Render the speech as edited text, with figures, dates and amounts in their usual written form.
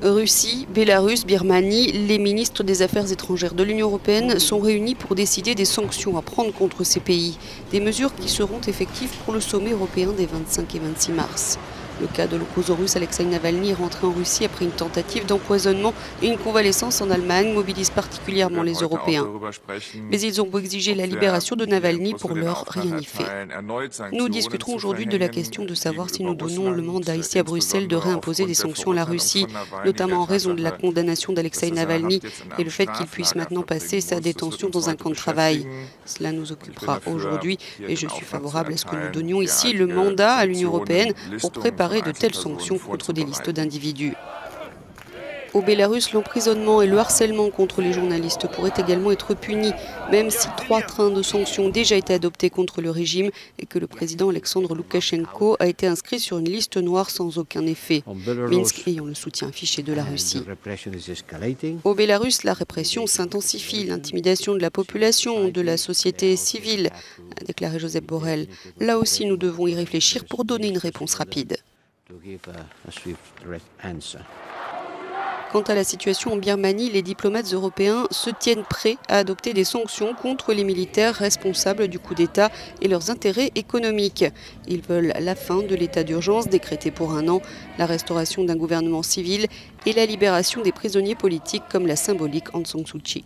Russie, Bélarus, Birmanie, les ministres des Affaires étrangères de l'Union européenne sont réunis pour décider des sanctions à prendre contre ces pays. Des mesures qui seront effectives pour le sommet européen des 25 et 26 mars. Le cas de l'opposant russe Alexeï Navalny est rentré en Russie après une tentative d'empoisonnement et une convalescence en Allemagne mobilise particulièrement les Européens. Mais ils ont beau exiger la libération de Navalny, pour l'heure, rien n'y fait. Nous discuterons aujourd'hui de la question de savoir si nous donnons le mandat ici à Bruxelles de réimposer des sanctions à la Russie, notamment en raison de la condamnation d'Alexeï Navalny et le fait qu'il puisse maintenant passer sa détention dans un camp de travail. Cela nous occupera aujourd'hui et je suis favorable à ce que nous donnions ici le mandat à l'Union européenne pour préparer de telles sanctions contre des listes d'individus. Au Bélarus, l'emprisonnement et le harcèlement contre les journalistes pourraient également être punis, même si 3 trains de sanctions ont déjà été adoptés contre le régime et que le président Alexandre Loukachenko a été inscrit sur une liste noire sans aucun effet, Minsk ayant le soutien affiché de la Russie. Au Bélarus, la répression s'intensifie, l'intimidation de la population, de la société civile, a déclaré Josep Borrell. Là aussi, nous devons y réfléchir pour donner une réponse rapide. Quant à la situation en Birmanie, les diplomates européens se tiennent prêts à adopter des sanctions contre les militaires responsables du coup d'État et leurs intérêts économiques. Ils veulent la fin de l'état d'urgence décrété pour 1 an, la restauration d'un gouvernement civil et la libération des prisonniers politiques comme la symbolique Aung San Suu Kyi.